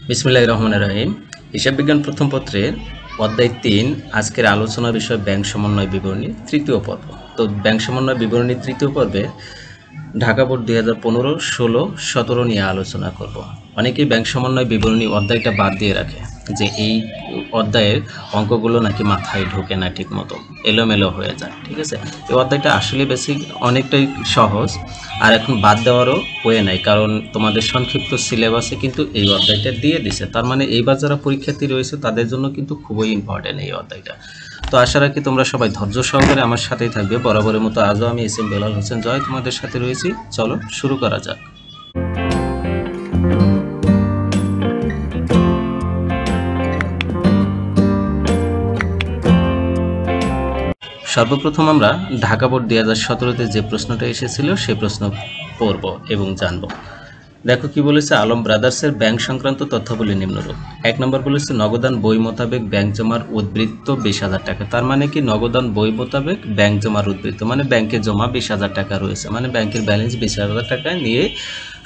বিসমিল্লাহির রহমানির রহিম। হিসাব বিজ্ঞান প্রথম পত্রের অধ্যায় ৩ আজকের আলোচনার বিষয় ব্যাংক সমন্বয় বিবরণী তৃতীয় পর্ব। তো ব্যাংক সমন্বয় বিবরণী তৃতীয় পর্বে ঢাকা বোর্ড 2015, 16, 17 নিয়ে আলোচনা করব। অনেকেই ব্যাংক সমন্বয় বিবরণী অধ্যায়টা বাদ দিয়ে রাখে যে এই অধ্যায়ের অঙ্কগুলো নাকি মাথায় ঢোকে না, ঠিক মতো এলোমেলো হয়ে যায়। ঠিক আছে, এই অধ্যায়টা আসলে বেসিক অনেকটাই সহজ, আর এখন বাদ দেওয়ারও ওয়ে নাই, কারণ তোমাদের সংক্ষিপ্ত সিলেবাসে কিন্তু এই অধ্যায়টা দিয়ে দিছে। তার মানে এইবার যারা পরীক্ষার্থী রয়েছে তাদের জন্য কিন্তু খুবই ইম্পর্টেন্ট এই অধ্যায়টা। তো আশা রাখি তোমরা সবাই ধৈর্য সহকারে আমার সাথেই থাকবে। বরাবরের মতো আজও আমি এস এম বেলাল হোসেন জয় তোমাদের সাথে রয়েছি। চলো শুরু করা যাক। সর্বপ্রথম আমরা ঢাকা বোর্ড 2017-তে যে প্রশ্নটা এসেছিল সেই প্রশ্ন পড়ব এবং জানব। দেখো কি বলেছে, আলম ব্রাদার্সের ব্যাংক সংক্রান্ত তথ্যাবলী নিম্নরূপ। 1 নম্বর বলেছে নগদান বই মোতাবেক ব্যাংক জমার উদ্বৃত্ত 20,000 টাকা। তার মানে কি নগদান বই মোতাবেক ব্যাংক জমার উদ্বৃত্ত মানে ব্যাংকে জমা 20,000 টাকা রয়েছে, মানে ব্যাংকের ব্যালেন্স 20,000 টাকা নিয়ে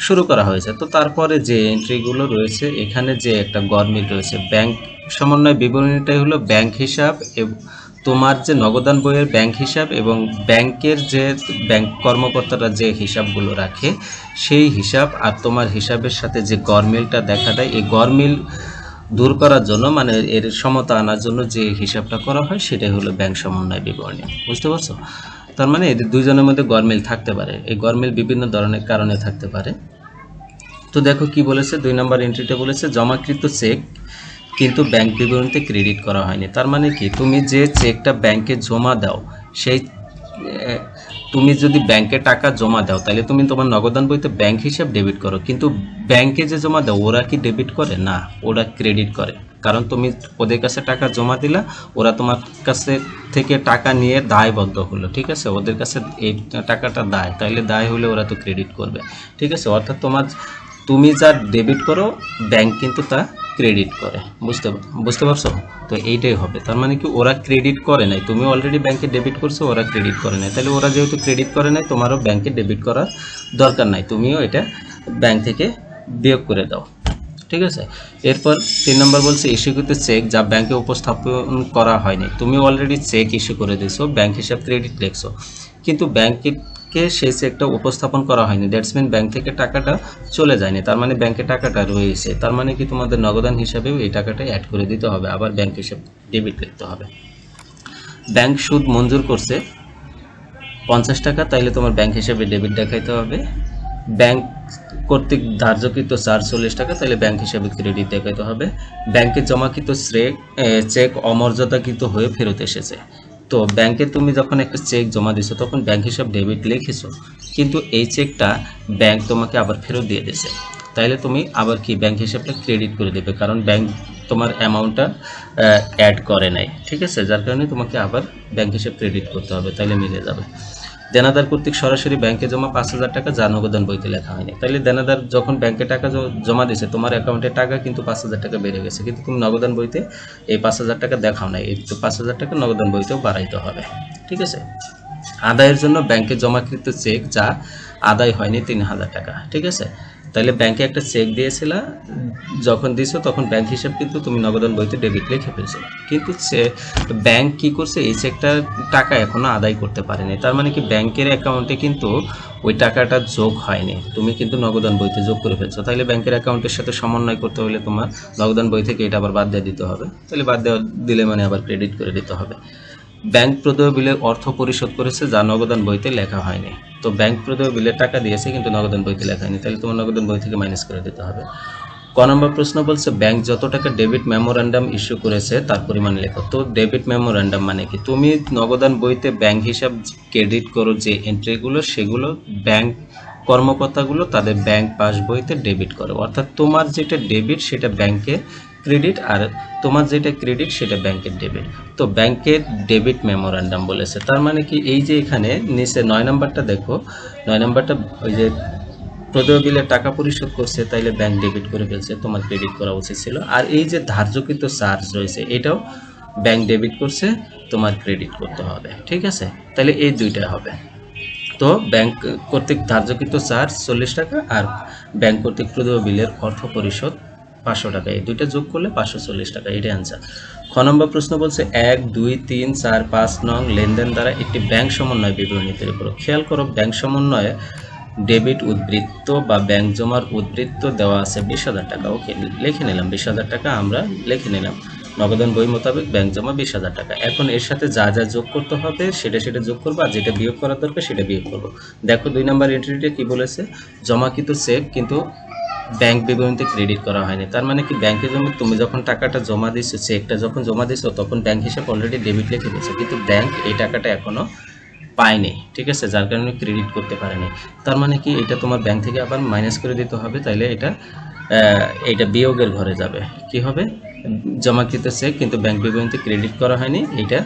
শুরু করা হয়েছে। তো তারপরে যে এন্ট্রিগুলো রয়েছে, এখানে যে একটা গরমিল রয়েছে, ব্যাংক সমন্বয় বিবরণীটাই হলো ব্যাংক হিসাব এবং তোমার যে নগদান বইয়ের ব্যাংক হিসাব এবং ব্যাংকের যে ব্যাংক কর্মকর্তারা যে হিসাবগুলো রাখে সেই হিসাব আর তোমার হিসাবের সাথে যে গরমিলটা দেখা দেয়, এই গরমিল দূর করার জন্য মানে এর সমতা আনার জন্য যে হিসাবটা করা হয় সেটাই হলো ব্যাংক সমন্বয় বিবরণী। বুঝতে পারছো? তার মানে এদের দুইজনের মধ্যে গরমিল থাকতে পারে, এই গরমিল বিভিন্ন ধরনের কারণে থাকতে পারে। তো দেখো কি বলেছে, 2 নম্বর এন্ট্রিটা বলেছে জমাকৃত চেক কিন্তু ব্যাংক বিবরণীতে ক্রেডিট করা হয়নি। তার মানে কি, তুমি যে চেকটা ব্যাংকে জমা দাও, সেই তুমি যদি ব্যাংকে টাকা জমা দাও তাহলে তুমি তোমার নগদান বইতে ব্যাংক হিসাব ডেবিট করো, কিন্তু ব্যাংকে যে জমা দাও ওরা কি ডেবিট করে? না, ওরা ক্রেডিট করে। কারণ তুমি ওদের কাছে টাকা জমা দিলা, ওরা তোমার কাছে থেকে টাকা নিয়ে দায়বদ্ধ হলো। ঠিক আছে, ওদের কাছে এই টাকাটা দায়, তাইলে দায় হলে ওরা তো ক্রেডিট করবে। ঠিক আছে, অর্থাৎ তুমি যা ডেবিট করো ব্যাংক কিন্তু তা ক্রেডিট করে। বুঝতে পারছো? তো এইটাই হবে। তার মানে কি, ওরা ক্রেডিট করে নাই, তুমি অলরেডি ব্যাংকে ডেবিট করছো, ওরা ক্রেডিট করে নাই। তাহলে ওরা যেহেতু ক্রেডিট করে নাই, তোমারও ব্যাংকে ডেবিট করার দরকার নাই, তুমিও এটা ব্যাংক থেকে বিয়োগ করে দাও। ঠিক আছে, এরপর 3 নম্বর বলছে ইস্যুকৃত চেক যা ব্যাংকে উপস্থাপন করা হয়নি। তুমি অলরেডি চেক ইস্যু করে দিয়েছো, ব্যাংক হিসাব ক্রেডিট লিখছো, কিন্তু ব্যাংকে সেই চেকটা উপস্থাপন করা হয়নি। দ্যাটস মিন ব্যাংক থেকে টাকাটা চলে যায়নি, তার মানে ব্যাংকে টাকাটা রয়েছে। তার মানে কি, তোমাদের নগদান হিসাবেও এই টাকাটা অ্যাড করে দিতে হবে, আবার ব্যাংক হিসাব ডেবিট লিখতে হবে। ব্যাংক সুদ মঞ্জুর করছে 50 টাকা, তাইলে তোমার ব্যাংক হিসাবে ডেবিট দেখাইতে হবে। ব্যাংক কর্তৃক ধার্যকৃত চার্জ 40 টাকা, তাহলে ব্যাংক হিসাবে ক্রেডিট দেখাইতে হবে। ব্যাংকে জমাকৃত চেক অমর্যাদাকৃত হয়ে ফেরত এসেছে। তো ব্যাংকে তুমি যখন একটা চেক জমা দিছো তখন ব্যাংক হিসাব ডেবিট লিখেছো, কিন্তু এই চেকটা ব্যাংক তোমাকে আবার ফেরত দিয়ে দিয়েছে, তাইলে তুমি আবার কি ব্যাংক হিসাবটা ক্রেডিট করে দেবে, কারণ ব্যাংক তোমার অ্যামাউন্টটা অ্যাড করে নাই। ঠিক আছে, যার কারণে তোমাকে আবার ব্যাংক হিসাব ক্রেডিট করতে হবে, তাইলে মিলে যাবে। দেনাদার কর্তৃক সরাসরি ব্যাংকে জমা 5,000 টাকা যা নগদান বইতে লেখা হয়নি। তাহলে দেনাদার যখন ব্যাংকে টাকা জমা দিয়েছে, তোমার অ্যাকাউন্টে টাকা কিন্তু 5,000 টাকা বেড়ে গেছে, কিন্তু তুমি নগদান বইতে এই 5,000 টাকা দেখাও নাই, এই তো 5,000 টাকা নগদান বইতেও বাড়াইতে হবে। ঠিক আছে, আদায়ের জন্য ব্যাংকে জমাকৃত চেক যা আদায় হয়নি 3,000 টাকা। ঠিক আছে, তাহলে ব্যাংকে একটা চেক দিয়েছিলা, যখন দিছো তখন ব্যাংক হিসাব কিন্তু তুমি নগদান বইতে ডেবিট লিখে ফেলছো, কিন্তু ব্যাংক কি করছে, এই চেকটার টাকা এখনো আদায় করতে পারেনি। তার মানে কি, ব্যাংকের অ্যাকাউন্টে কিন্তু ওই টাকাটা যোগ হয়নি, তুমি কিন্তু নগদান বইতে যোগ করে ফেলছো। তাহলে ব্যাংকের অ্যাকাউন্টের সাথে সমন্বয় করতে হলে তোমার নগদান বই থেকে এটা আবার বাদ দিয়ে দিতে হবে, তাহলে বাদ দিলে মানে আবার ক্রেডিট করে দিতে হবে। ব্যাংক প্রদেয় বিলের অর্থ পরিশোধ করেছে যা নগদান বইতে লেখা হয়নি। তো ব্যাংক প্রদেয় বিলের টাকা দিয়েছে কিন্তু নগদান বইতে লেখা হয়নি, তাহলে তোমার নগদান বই থেকে মাইনাস করে দিতে হবে। ক নম্বর প্রশ্ন বলছে ব্যাংক যত টাকা ডেবিট মেমোরেন্ডাম ইস্যু করেছে তার পরিমাণ লেখো। তো ডেবিট মেমোরেন্ডাম মানে কি, তুমি নগদান বইতে ব্যাংক হিসাব ক্রেডিট করো যে এন্ট্রিগুলো, সেগুলো ব্যাংক কর্মকর্তাগুলো তাদের ব্যাংক পাসবইতে ডেবিট করে। অর্থাৎ তোমার যেটা ডেবিট সেটা ব্যাংকের ক্রেডিট, আর তোমার যেটা ক্রেডিট সেটা ব্যাংকের ডেবিট। তো ব্যাংকের ডেবিট মেমোরেন্ডাম বলেছে, তার মানে কি, এই যে এখানে নিচে 9 নম্বরটা দেখো, 9 নম্বরটা ওই যে প্রদেয় বিলের টাকা পরিশোধ করছে, তাইলে ব্যাংক ডেবিট করে ফেলছে, তোমার ক্রেডিট করা উচিত ছিল। আর এই যে ধার্যকৃত চার্জ রয়েছে, এটাও ব্যাংক ডেবিট করছে, তোমার ক্রেডিট করতে হবে। ঠিক আছে, তাহলে এই দুইটা হবে। তো ব্যাংক কর্তৃক ধার্যকৃত চার্জ 40 টাকা আর ব্যাংক কর্তৃক প্রদেয় বিলের অর্থ পরিশোধ 500 টাকা, এই দুইটা যোগ করলে 540 টাকা, এটাই আনসার। খ নম্বর প্রশ্ন বলছে 1, 2, 3, 4, 5 নং লেনদেন দ্বারা একটি ব্যাংক সমন্বয় বিবরণী তৈরি করো। খেয়াল করো, ব্যাংক সমন্বয়ে ডেবিট উদ্বৃত্ত বা ব্যাংক জমার উদ্বৃত্ত দেওয়া আছে 20,000 টাকা। ওকে, লিখে নিলাম 20,000 টাকা, আমরা লিখে নিলাম। নগদান বই মোতাবেক ব্যাংক জমা 20,000 টাকা। এখন এর সাথে যা যা যোগ করতে হবে সেটা যোগ করবো, আর যেটা বিয়োগ করার দরকার সেটা বিয়োগ করবো। দেখো 2 নম্বর এন্ট্রিটা কি বলেছে, জমাকৃত চেক কিন্তু ব্যাংক বিবরণীতে ক্রেডিট করা হয়নি। তার মানে কি, ব্যাংকে তুমি যখন টাকাটা জমা দিছো, চেকটা যখন জমা দিছো, তখন ব্যাংক হিসাব অলরেডি ডেবিট লিখে দিয়েছে, কিন্তু ব্যাংক এই টাকাটা এখনো পায়নি, ঠিক আছে, যার কারণে ক্রেডিট করতে পারেনি। তার মানে কি, এটা তোমার ব্যাংক থেকে আবার মাইনাস করে দিতে হবে, তাইলে এটা বিয়োগের ঘরে যাবে। কি হবে, জমাকৃত চেক কিন্তু ব্যাংক বিবরণীতে ক্রেডিট করা হয়নি, এটা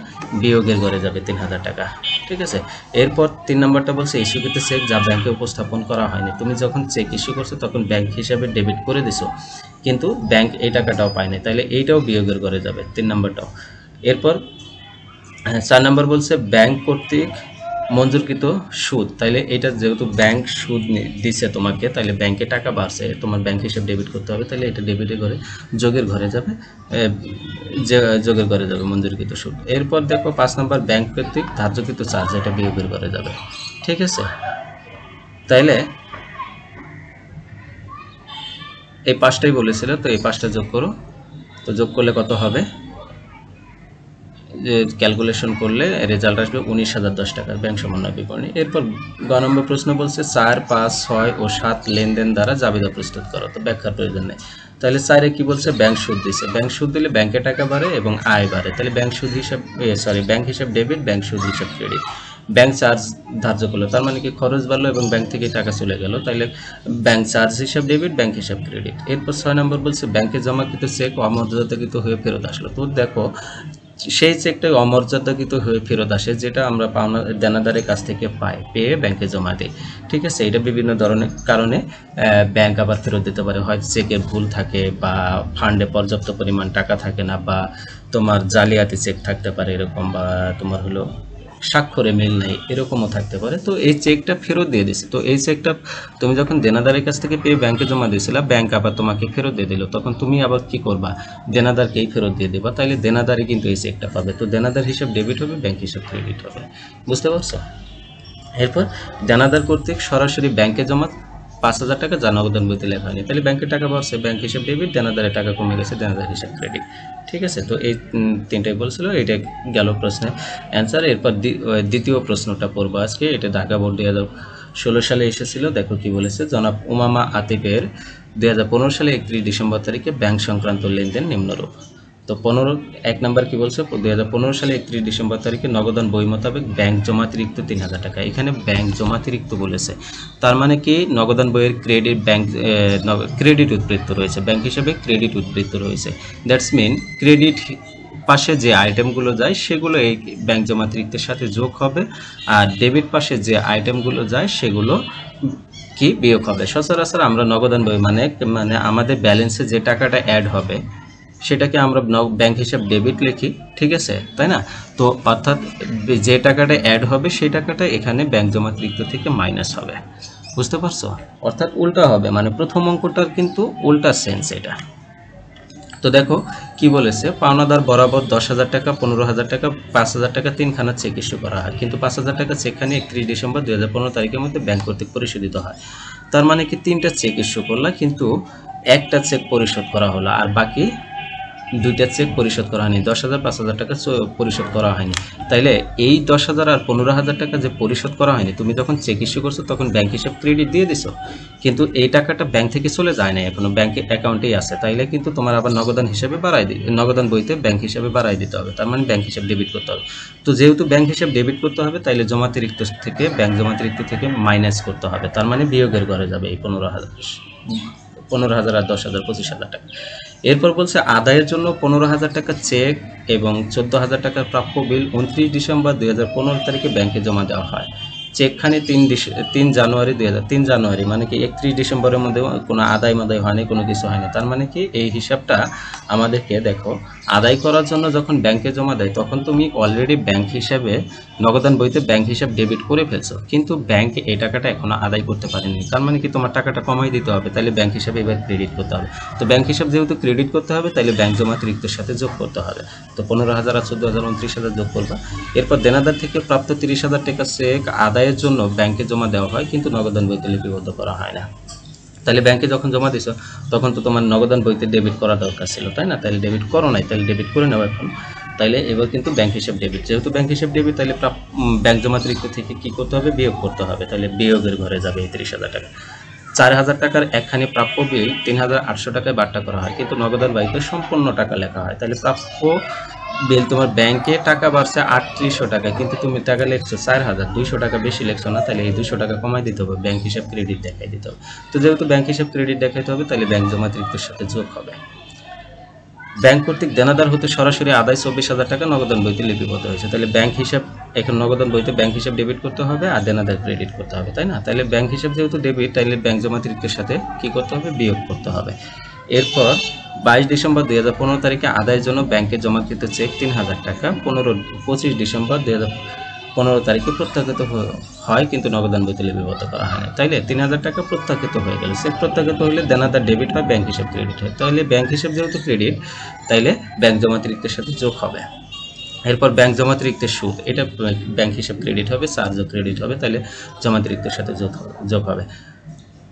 বিয়োগের ঘরে যাবে 3,000 টাকা, ঠিক আছে। এরপর 3 নম্বরটা বলছে ইস্যুকৃত চেক যা ব্যাংকে উপস্থাপন করা হয়নি। তুমি যখন চেক ইস্যু করছো তখন ব্যাংক হিসাবে ডেবিট করে দিছো, কিন্তু ব্যাংক এই টাকাটাও পায়নি, তাহলে এইটাও বিয়োগের ঘরে যাবে 3 নম্বরটাও। এরপর 4 নম্বর বলছে ব্যাংক কর্তৃক মঞ্জুরকৃত সুদ, তাইলে এটা যেহেতু ব্যাংক সুদ দিছে তোমাকে, তাহলে ব্যাংকে টাকা বাড়ছে, তোমার ব্যাংক হিসাব ডেবিট করতে হবে, তাহলে এটা ডেবিটের ঘরে যোগের ঘরে যাবে, যোগের ঘরে যাবে মঞ্জুরকৃত সুদ। এরপর দেখো 5 নম্বর ব্যাংক কর্তৃক ধার্যকৃত চার্জ, এটা বিয়োগের ঘরে যাবে, ঠিক আছে। তাইলে এই 5টাই বলেছিল, তো এই 5টা যোগ করো, তো যোগ করলে কত হবে, যে ক্যালকুলেশন করলে রেজাল্ট আসবে 19,010 টাকার ব্যাংক সমন্বয় বিবরণী। এরপর গ নম্বর প্রশ্ন বলছে 4, 5, 6 ও 7 লেনদেন দ্বারা জাবেদা প্রস্তুত করো, তো ব্যাখ্যার প্রয়োজন নেই। তাহলে 4-এ কি বলছে, ব্যাংক সুদ দিছে, ব্যাংক সুদ দিলে ব্যাংকে টাকা বাড়ে এবং আয় বাড়ে, তাহলে ব্যাংক সুদ হিসাব ব্যাংক হিসাব ডেবিট, ব্যাংক সুদ হিসাব ক্রেডিট। ব্যাংক চার্জ ধার্য করলো, তার মানে কি খরচ বাড়লো এবং ব্যাংক থেকে টাকা চলে গেল, তাহলে ব্যাংক চার্জ হিসাব ডেবিট, ব্যাংক হিসাব ক্রেডিট। এরপর 6 নম্বর বলছে ব্যাংকে জমাকৃত চেক অমর্যাদাকৃত হয়ে ফেরত আসলো। তো দেখো, সেই চেকটাই অমর্যাদাকৃত হয়ে ফেরত আসে, যেটা আমরা পাওনা দেনাদারের কাছ থেকে পেয়ে ব্যাংকে জমা দিই, ঠিক আছে। এটা বিভিন্ন ধরনের কারণে ব্যাংক আবার ফেরত দিতে পারে, হয় চেকে ভুল থাকে, বা ফান্ডে পর্যাপ্ত পরিমাণ টাকা থাকে না, বা তোমার জালিয়াতি চেক থাকতে পারে এরকম, বা তোমার হলো স্বাক্ষরে মিল নেই, এরকমও থাকতে পারে। তো এই চেকটা ফেরত দিয়ে দিছে, তো এই চেকটা তুমি যখন দেনাদারের কাছ থেকে পেয়ে ব্যাংকে জমা দিয়েছিলা, ব্যাংক আবার তোমাকে ফেরত দিয়ে দিল, তখন তুমি আবার কি করবা, দেনাদারকেই ফেরত দিয়ে দেবা, তাইলে দেনাদারই কিন্তু এই চেকটা পাবে। তো দেনাদার হিসাব ডেবিট হবে, ব্যাংক হিসাব ক্রেডিট হবে, বুঝতে পারছো। এরপর দেনাদার কর্তৃক সরাসরি ব্যাংকে জমা 5,000 টাকা, যা নগদান বইতে লেখা হয়নি, তাহলে ব্যাংকের টাকা বাড়ছে, ব্যাংক হিসাব ডেবিট, দেনাদারের টাকা কমে গেছে, দেনাদার হিসাব ক্রেডিট, ঠিক আছে। তো এই 3টাই বলছিল, এটা গেল প্রশ্নের অ্যান্সার। এরপর দ্বিতীয় প্রশ্নটা পড়বো আজকে, এটা ঢাকা বোর্ড 2016 সালে এসেছিল। দেখো কি বলেছে, জনাব উমামা আতিফের 2015 সালে 31 ডিসেম্বর তারিখে ব্যাংক সংক্রান্ত লেনদেন নিম্নরূপ। তো 1 নম্বর কি বলছে, 2015 সালে 31 ডিসেম্বর তারিখে নগদান বই মোতাবেক ব্যাংক জমাতিরিক্ত 3,000 টাকা। এখানে ব্যাংক জমাতিরিক্ত বলেছে, তার মানে কি, নগদান বইয়ের ক্রেডিট উদ্বৃত্ত রয়েছে, ব্যাংক হিসেবে ক্রেডিট উদ্বৃত্ত রয়েছে। দ্যাটস মিন ক্রেডিট পাশে যে আইটেমগুলো যায় সেগুলো এই ব্যাংক জমাতিরিক্তের সাথে যোগ হবে, আর ডেবিট পাশে যে আইটেমগুলো যায় সেগুলো কি বিয়োগ হবে। সচরাচর আমরা নগদান বই মানে আমাদের ব্যালেন্সে যে টাকাটা অ্যাড হবে সেটাকে আমরা ব্যাংক হিসাব ডেবিট লিখি, ঠিক আছে, তাই না। তো অর্থাৎ যে টাকাটা অ্যাড হবে সেই টাকাটা এখানে ব্যাংক জমাতিরিক্ত থেকে মাইনাস হবে, বুঝতে পারছো, অর্থাৎ উল্টা হবে, মানে প্রথম অঙ্কটার কিন্তু উল্টা সেন্স এটা। তো দেখো কি বলেছে, পাওনাদার বরাবর 10,000 টাকা, 15,000 টাকা, 5,000 টাকা 3খানা চেক ইস্যু করা হয়, কিন্তু 5,000 টাকা চেকখানি 31 ডিসেম্বর 2015 তারিখের মধ্যে ব্যাংক কর্তৃক পরিশোধিত হয়। তার মানে কি, 3টা চেক ইস্যু করলা, কিন্তু একটা চেক পরিশোধ করা হলো, আর বাকি 2টা চেক পরিশোধ করা হয়নি, 10,000, 5,000 টাকা পরিশোধ করা হয়নি। তাইলে এই 10,000 আর 15,000 টাকা যে পরিশোধ করা হয়নি, তুমি যখন চেক ইস্যু করছো তখন ব্যাংক হিসাব ক্রেডিট দিয়ে দিছো, কিন্তু এই টাকাটা ব্যাংক থেকে চলে যায় না, এখনো ব্যাংকে অ্যাকাউন্টেই আছে, তাইলে কিন্তু তোমার আবার নগদান হিসাবে নগদান বইতে ব্যাংক হিসাবে বাড়াই দিতে হবে, তার মানে ব্যাংক হিসাব ডেবিট করতে হবে। তো যেহেতু ব্যাংক হিসাব ডেবিট করতে হবে, তাইলে ব্যাংক জমাতিরিক্ত থেকে মাইনাস করতে হবে, তার মানে বিয়োগের ঘরে যাবে এই 15,000 আর 10,000, 25,000 টাকা। এরপর বলছে আদায়ের জন্য 15,000 টাকা চেক এবং 14,000 টাকার প্রাপ্য বিল 29 ডিসেম্বর 2015 তারিখে ব্যাংকে জমা দেওয়া হয়। চেকখানি 3 জানুয়ারি 3 জানুয়ারি মানে কি 31 ডিসেম্বরের মধ্যে কোনো আদায় মাদায় হয়নি, কোনো কিছু হয়নি। তার মানে কি এই হিসাবটা আমাদেরকে দেখো আদায় করার জন্য যখন ব্যাংকে জমা দেয় তখন তুমি অলরেডি ব্যাংক হিসাবে নগদান বইতে ব্যাংক হিসাব ডেবিট করে ফেলছো, কিন্তু ব্যাংক এই টাকাটা এখনো আদায় করতে পারেনি। তার মানে কি তোমার টাকাটা কমাই দিতে হবে, তাহলে ব্যাংক হিসাবে এবার ক্রেডিট করতে হবে। তো ব্যাংক হিসাব যেহেতু ক্রেডিট করতে হবে তাহলে ব্যাংক জমাতিরিক্তের সাথে যোগ করতে হবে। তো 15,000 আর 14,000 29,000 যোগ করবা। এরপর দেনাদার থেকে প্রাপ্ত 30,000 টাকা চেক আদায়ের জন্য ব্যাংকে জমা দেওয়া হয়, কিন্তু নগদান বইতে লিপিবদ্ধ করা হয় না। তাহলে ব্যাংকে যখন জমা দিছো তখন তো তোমার নগদান বইতে ডেবিট করা দরকার ছিল, তাই না? তাহলে ডেবিট করো নাই, তাহলে ডেবিট করে নেওয়া এখন। তাহলে এবার কিন্তু ব্যাংক হিসাব ডেবিট, যেহেতু ব্যাংক হিসাব ডেবিট তাহলে ব্যাংক জমাতিরিক্ত থেকে কি করতে হবে? বিয়োগ করতে হবে। তাহলে বিয়োগের ঘরে যাবে এই 30,000 টাকা। 4,000 টাকার একখানি প্রাপ্য বিল 3,800 টাকায় বাট্টা করা হয়, কিন্তু নগদান বইতে সম্পূর্ণ টাকা লেখা হয়। তাহলে প্রাপ্য বিল তোমার ব্যাংকে টাকা বাড়ছে 3800 টাকা, কিন্তু তুমি টাকা লিখছো 4,000, 200 টাকা বেশি লিখছো না, তাহলে এই 200 টাকা কমাই দিতে হবে, ব্যাংক হিসাব ক্রেডিট দেখাই দিতে হবে। তো যেহেতু ব্যাংক হিসাব ক্রেডিট দেখাইতে হবে তাহলে ব্যাংক জমাতিরিক্তের সাথে যোগ হবে। ব্যাংক কর্তৃক দেনাদার হতে সরাসরি আদায় 24,000 টাকা নগদান বইতে লিপিবদ্ধ হয়েছে। তাহলে ব্যাংক হিসাব এখন নগদান বইতে ব্যাংক হিসাব ডেবিট করতে হবে আর দেনাদার ক্রেডিট করতে হবে, তাই না? তাহলে ব্যাংক হিসাব যেহেতু ডেবিট তাহলে ব্যাংক জমাতিরিক্তের সাথে কি করতে হবে? বিয়োগ করতে হবে। এরপর 22 ডিসেম্বর 2015 তারিখে আদায়ের জন্য ব্যাংকে জমাকৃত চেক 3,000 টাকা 25 ডিসেম্বর 2015 তারিখে প্রত্যাখ্যাত হয়, কিন্তু নগদান বইতে লিপিবদ্ধ করা হয় না। তাইলে 3,000 টাকা প্রত্যাখ্যাত হয়ে গেল। চেক প্রত্যাখ্যাত হলে দেনাদার ডেবিট হয়, ব্যাংক হিসাব ক্রেডিট হয়। তাহলে ব্যাংক হিসাব যেহেতু ক্রেডিট তাইলে ব্যাংক জমাতিরিক্তের সাথে যোগ হবে। এরপর ব্যাংক জমাতিরিক্তের সুদ, এটা ব্যাংক হিসাব ক্রেডিট হবে, চার্জও ক্রেডিট হবে, তাহলে জমাতিরিক্তের সাথে যোগ হবে।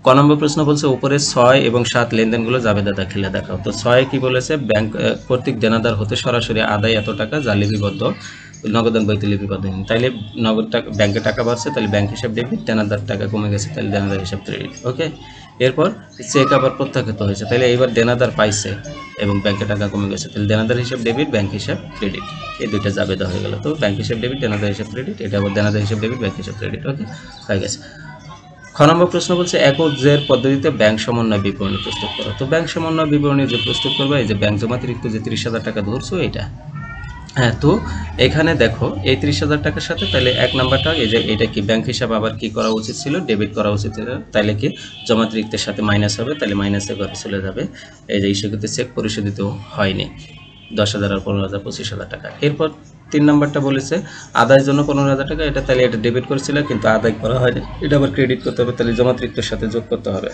ক নম্বর প্রশ্ন বলছে উপরে 6 এবং 7 লেনদেনগুলো জাবেদা দাখিলে দেখাও। তো 6 কি বলেছে? ব্যাংক কর্তৃক দেনাদার হতে সরাসরি আদায় এত টাকা যা লিপিবদ্ধ নগদান বইতে লিপিবদ্ধ নেই। তাইলে নগদ টাকা ব্যাংকে টাকা বাড়ছে, তাহলে ব্যাংক হিসাব ডেবিট, দেনাদার টাকা কমে গেছে, তাহলে দেনাদার হিসাব ক্রেডিট। ওকে, এরপর চেক আবার প্রত্যাখ্যাত হয়েছে, তাহলে এইবার দেনাদার পাইছে এবং ব্যাংকে টাকা কমে গেছে, তাহলে দেনাদার হিসাব ডেবিট, ব্যাংক হিসাব ক্রেডিট, এই দুইটা জাবেদা হয়ে গেল। তো ব্যাংক হিসাব ডেবিট, দেনাদার হিসাব ক্রেডিট, এটা আবার দেনাদার হিসাব ডেবিট, ব্যাংক হিসাব ক্রেডিট। ওকে, হয়ে গেছে। খ নম্বর প্রশ্ন বলছে একক জের পদ্ধতিতে ব্যাংক সমন্বয় বিবরণী প্রস্তুত করো। তো ব্যাংক সমন্বয় বিবরণী যে প্রস্তুত করবে, এই যে ব্যাংক জমাতিরিক্ত যে 30,000 টাকা ধরছো এটা, হ্যাঁ, তো এখানে দেখো এই 30,000 টাকার সাথে তাহলে 1 নাম্বারটা এই যে এটা কি ব্যাংক হিসাব আবার কি করা উচিত ছিল? ডেবিট করা উচিত ছিল। তাহলে কি জমাতিরিক্তের সাথে মাইনাস হবে, তাহলে মাইনাসে ঘরে চলে যাবে। এই যে ইস্যুকৃত চেক পরিশোধিত হয়নি 10,000 আর 15,000 25,000 টাকা। এরপর 3 নাম্বারটা বলেছে আদায়ের জন্য 15,000 টাকা, এটা তাহলে এটা ডেবিট করেছিল কিন্তু আদায় করা হয়নি, এটা আবার ক্রেডিট করতে হবে, তাহলে জমাতিরিক্তের সাথে যোগ করতে হবে।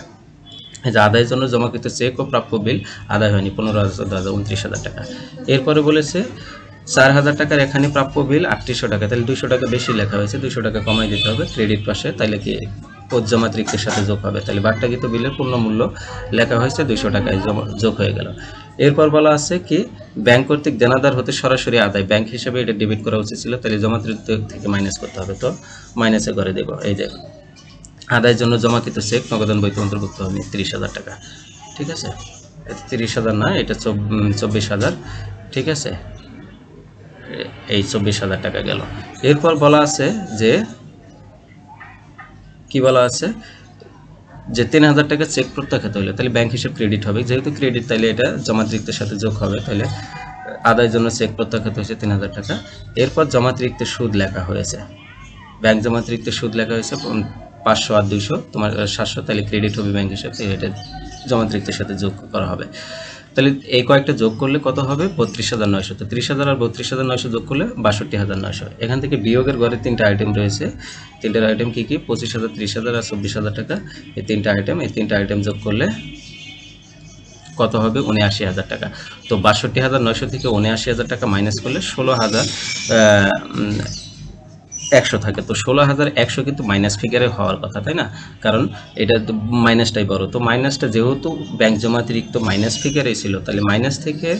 এই যে আদায়ের জন্য জমাকৃত চেক ও প্রাপ্য বিল আদায় হয়নি 15,000 29,000 টাকা। এরপরে বলেছে 4,000 টাকার এখানে প্রাপ্য বিল 3800 টাকা, তাহলে 200 টাকা বেশি লেখা হয়েছে, 200 টাকা কমাই দিতে হবে ক্রেডিট পাশে, তাহলে কি জমাতিরিক্তের সাথে যোগ হবে, তাহলে বাট্টাকৃত বিলের পূর্ণ মূল্য লেখা হয়েছে 200 টাকায় যোগ হয়ে গেল। এরপর বলা আছে কি ব্যাংক কর্তৃক দেনাদার হতে সরাসরি আদায়, ব্যাংক হিসেবে এটা ডেবিট করা উচিত ছিল, তাহলে জমাতিরিক্ত থেকে মাইনাস করতে হবে, তো মাইনাসে করে দেব। এই যে আদায়ের জন্য জমাকৃত চেক নগদান বইতে অন্তর্ভুক্ত হবে 30,000 টাকা, ঠিক আছে? 30,000 না, এটা 24,000, ঠিক আছে? এই 24,000 টাকা গেল। এরপর বলা আছে যে কি বলা আছে যে 3,000 টাকা চেক প্রত্যাখ্যাত হলে তাহলে ব্যাংক হিসাব ক্রেডিট হবে, যেহেতু ক্রেডিট তাহলে এটা জমাতিরিক্তের সাথে যোগ হবে, তাহলে আদায়ের জন্য চেক প্রত্যাখ্যাত হয়েছে 3,000 টাকা। এরপর জমাতিরিক্তের সুদ লেখা হয়েছে, ব্যাংক জমাতিরিক্তের সুদ লেখা হয়েছে 500 আর 200 তোমার 700, তাহলে ক্রেডিট হবে ব্যাংক হিসাব, এটা জমাতিরিক্তের সাথে যোগ করা হবে। তাহলে এই কয়েকটা যোগ করলে কত হবে? 32,900। তো 30,000 আর 32,900 যোগ করলে 62,900। এখান থেকে বিয়োগের ঘরে 3টা আইটেম রয়েছে, 3টার আইটেম কি কি? 25,000 30,000 আর 24,000 টাকা, এই 3টা আইটেম, এই 3টা আইটেম যোগ করলে কত হবে? 79,000 টাকা। তো 62,900 থেকে 79,000 টাকা মাইনাস করলে 16,100 থাকে। তো 16,100 কিন্তু মাইনাস ফিগারে হওয়ার কথা, তাই না? কারণ এটা তো মাইনাসটাই বড়, তো মাইনাসটা যেহেতু ব্যাংক জমাতিরিক্ত মাইনাস ফিগারে ছিল, তাহলে মাইনাস থেকে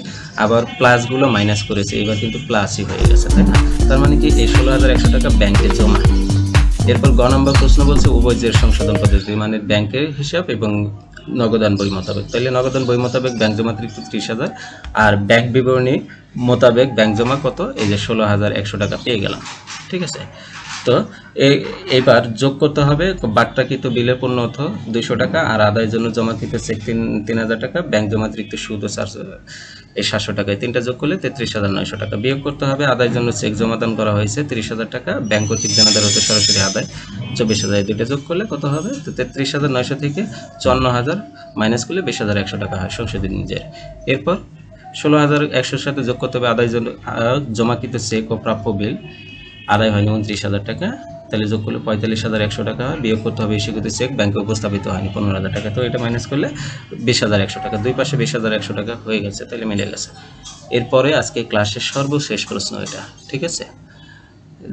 আবার প্লাসগুলো মাইনাস করেছে, এবার কিন্তু প্লাসই হয়ে গেছে, তাই না? তার মানে কি এই 16,100 টাকা ব্যাংকে জমা। এরপর গ নম্বর প্রশ্ন বলছে উভয় জের সংশোধন পদ্ধতি, মানে ব্যাংকের হিসাব এবং নগদান বই মোতাবেক। তাহলে নগদান বই মোতাবেক ব্যাংক জমাতিরিক্ত 30,000 আর ব্যাংক বিবরণী মোতাবেক ব্যাংক জমা কত? এই যে 16,100 টাকা পেয়ে গেলাম, ঠিক আছে? তো এইবার যোগ করতে হবে বাট্টাকৃত বিলের পণ্য অর্থ 200 টাকা আর আদায়ের জন্য জমাকৃত চেক 3000 টাকা, ব্যাংক জমাতিরিক্ত সুদ ও চার্জ এই 700 টাকায় তিনটা যোগ করলে 33,900 টাকা। বিয়োগ করতে হবে আদায়ের জন্য চেক জমাদান করা হয়েছে 30,000 টাকা, ব্যাংক কর্তৃক দেনাদার হতে সরাসরি আদায় 24,000, দুইটা যোগ করলে কত হবে? তো 33,900 থেকে 54,000 মাইনাস করলে 20,100 টাকা হয় সংশোধিত নিজের। এরপর 16,100 সাথে যোগ করতে হবে আদায়ের জন্য জমাকৃত চেক ও প্রাপ্য বিল, আদায় হয়নি 29,000 টাকা, তাহলে যোগ করলে 45,100 টাকা হয়। বিয়োগ করতে হবে ইস্যুকৃত চেক ব্যাংকে উপস্থাপিত হয়নি 15,000 টাকা, তো এটা মাইনাস করলে 20,100 টাকা, দুই পাশে 20,100 টাকা হয়ে গেছে, তাহলে মিলে গেছে। এরপরে আজকে ক্লাসের সর্বশেষ প্রশ্ন এটা, ঠিক আছে।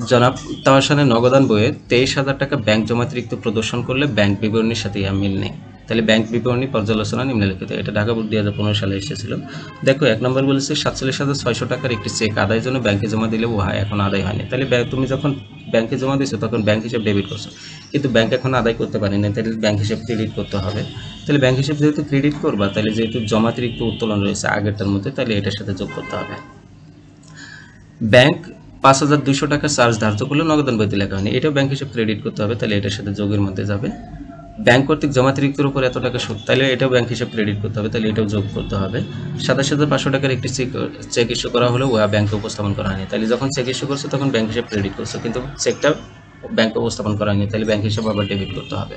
জনাব তাহসানের নগদান বইয়ে 23,000 টাকা ব্যাংক জমাতিরিক্ত প্রদর্শন করলে ব্যাংক বিবরণীর সাথে ইহা মিল নেই, তাহলে ব্যাংক বিবরণী পর্যালোচনা নিম্নলিখিত। এটা ঢাকা বোর্ড 2015 সালে এসেছিল। দেখো 1 নম্বর বলেছে 47,600 টাকার একটি চেক আদায়ের জন্য ব্যাংকে জমা দিলে উহা এখন আদায় হয়নি, তাহলে তুমি যখন ব্যাংকে জমা দিয়েছো তখন ব্যাংক হিসাব ডেবিট করছো, কিন্তু ব্যাংক এখন আদায় করতে পারেনি, তাহলে ব্যাংক হিসাব ক্রেডিট করতে হবে। তাহলে ব্যাংক হিসাব যেহেতু ক্রেডিট করবা, তাহলে যেহেতু জমাতিরিক্ত উত্তোলন রয়েছে আগেরটার মধ্যে, তাহলে এটার সাথে যোগ করতে হবে। ব্যাংক 5,200 টাকা চার্জ ধার্য করলে নগদান বইতে লেখা হয়নি, এটাও ব্যাংক হিসাব ক্রেডিট করতে হবে, তাহলে এটার সাথে যোগের মধ্যে যাবে। ব্যাংক কর্তৃক জমাতিরিক্তের উপর এত টাকা সুদ, তাহলে এটাও ব্যাংক হিসাব ক্রেডিট করতে হবে, তাহলে এটাও যোগ করতে হবে। 27,500 টাকার একটি চেক ইস্যু করা হলে উহা ব্যাংকে উপস্থাপন করা হয়নি, তাহলে যখন চেক ইস্যু করছো তখন ব্যাংক হিসাব ক্রেডিট করছো, কিন্তু চেকটা ব্যাংকে উপস্থাপন করা হয়নি, তাহলে ব্যাংক হিসাব আবার ডেবিট করতে হবে।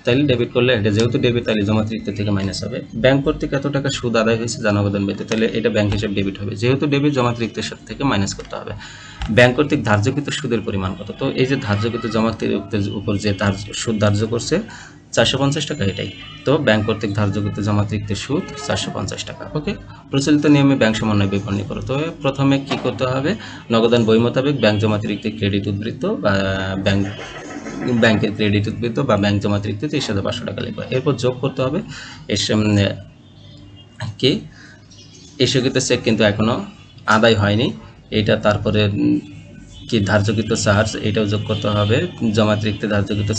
তাহলে ডেবিট করলে এটা যেহেতু ডেবিট, তাহলে জমাতিরিক্ত থেকে মাইনাস হবে। ব্যাংক কর্তৃক এত টাকা সুদ আদায় হয়েছে যা নগদান বইতে, তাহলে এটা ব্যাংক হিসাব ডেবিট হবে, যেহেতু ডেবিট জমাতিরিক্তের সাথে থেকে মাইনাস করতে হবে। ব্যাংক কর্তৃক ধার্যকৃত সুদের পরিমাণ কত? তো এই যে ধার্যকৃত জমাতিরিক্তের উপর যে সুদ ধার্য করছে 450 টাকা, এটাই তো ব্যাংক কর্তৃক ধার্যকৃত জমাতিরিক্তের সুদ 450 টাকা। ওকে, প্রচলিত নিয়মে ব্যাংক সমন্বয় বিবরণী করো। তো প্রথমে কি করতে হবে? নগদান বই মোতাবেক ব্যাংক জমাতিরিক্ত ক্রেডিট উদ্বৃত্ত বা ব্যাংকের ক্রেডিট উদ্বৃত্ত বা ব্যাংক জমাতিরিক্ত 23,500 টাকা লিখবা। এরপর যোগ করতে হবে কি ইস্যুকৃত চেক কিন্তু এখনো আদায় হয়নি, এটা তারপরে কি ধার্যকৃত চার্জ, এটাও যোগ করতে হবে, জমাতিরিক্ত ধার্যকৃত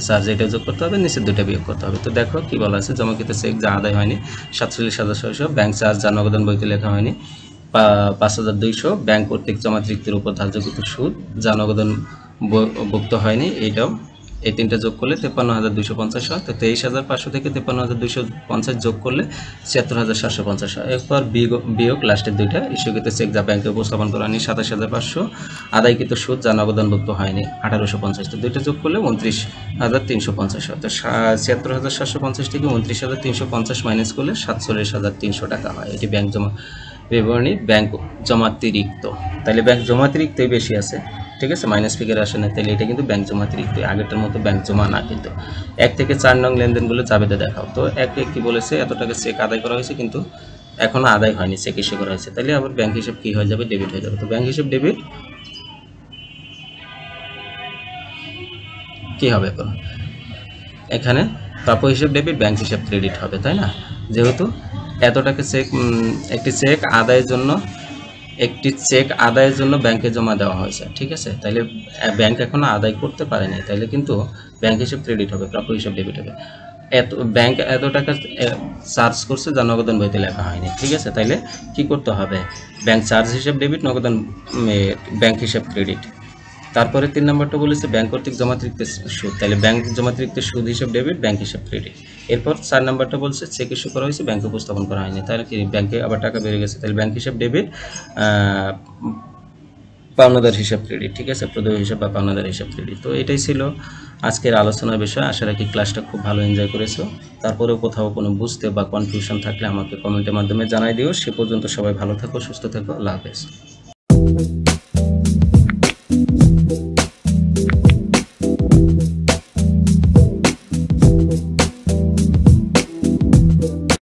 চার্জ এটাও যোগ করতে হবে, নিচের দুইটা বিয়োগ করতে হবে। তো দেখো কি বলা আছে, জমাকৃত চেক যা আদায় হয়নি 47,600, ব্যাংক চার্জ যা নগদান বইতে লেখা হয়নি 5,200, ব্যাংক কর্তৃক জমাতিরিক্তের উপর ধার্যকৃত সুদ যা নগদান ভুক্ত হয়নি, এইটাও এই তিনটা যোগ করলে 53,250 হয়। তো 23,500 থেকে 53,250 যোগ করলে 76,750 হয়। এরপর বিয়োগ লাস্টের দুইটা ইস্যুকৃত চেক যা ব্যাংকে উপস্থাপন করা হয়নি 27,500, আদায়কৃত সুদ যা নগদানভুক্ত হয়নি 1850, তো দুইটা যোগ করলে 29,350 হয়। তো 76,750 থেকে 29,350 মাইনাস করলে 47,300 টাকা হয়। এটি ব্যাংক জমা বিবরণী ব্যাংক জমাতিরিক্ত, তাহলে ব্যাংক জমাতিরিক্তই বেশি আছে, ঠিক আছে, মাইনাস ফিগার আসে না, তাহলে এটা কিন্তু ব্যাংক জমাতিরিক্ত, আগেরটার মতো ব্যাংক জমা না। কিন্তু 1 থেকে 4 নং লেনদেনগুলো জাবেদে দেখাও। তো 1 কি বলেছে, এত টাকা চেক আদায় করা হয়েছে কিন্তু এখনো আদায় হয়নি, চেক ইস্যু করা হয়েছে, তাহলে আবার ব্যাংক হিসাব কি হয়ে যাবে? ডেবিট হয়ে যাবে। তো ব্যাংক হিসাব ডেবিট কি হবে? এখন এখানে প্রাপ্য হিসাব ডেবিট, ব্যাংক হিসাব ক্রেডিট হবে, তাই না? যেহেতু এত টাকা চেক একটি চেক আদায়ের জন্য ব্যাংকে জমা দেওয়া হয়েছে, ঠিক আছে, তাহলে ব্যাংক এখনো আদায় করতে পারেনি, তাহলে কিন্তু ব্যাংক হিসাব ক্রেডিট হবে, প্রাপ্য হিসাব ডেবিট হবে। ব্যাংক এত টাকা চার্জ করছে যা নগদান বইতে লেখা হয়নি, ঠিক আছে, তাহলে কি করতে হবে? ব্যাংক চার্জ হিসাব ডেবিট, নগদান ব্যাংক হিসাব ক্রেডিট। তারপরে 3 নম্বরটা বলেছে ব্যাংক কর্তৃক জমাতিরিক্ত সুদ, তাহলে ব্যাংক জমাতিরিক্ত সুদ হিসাব ডেবিট, ব্যাংক হিসাব ক্রেডিট। এরপর 4 নম্বরটা বলছে চেক ইস্যু করা হয়েছে ব্যাংকে উপস্থাপন করা হয়নি, তাহলে কি ব্যাংকে আবার টাকা বেড়ে গেছে, তাহলে ব্যাংক হিসাব ডেবিট, পাওনাদার হিসাব ক্রেডিট, ঠিক আছে, প্রদেয় হিসাব বা পাওনাদার হিসাব ক্রেডিট। তো এটাই ছিল আজকের আলোচনার বিষয়। আশা রাখি ক্লাসটা খুব ভালো এনজয় করেছো। তারপরেও কোথাও কোনো বুঝতে বা কনফিউশন থাকলে আমাকে কমেন্টের মাধ্যমে জানাই দিও। সে পর্যন্ত সবাই ভালো থাকো, সুস্থ থাকো, আল্লাহ হাফেজ।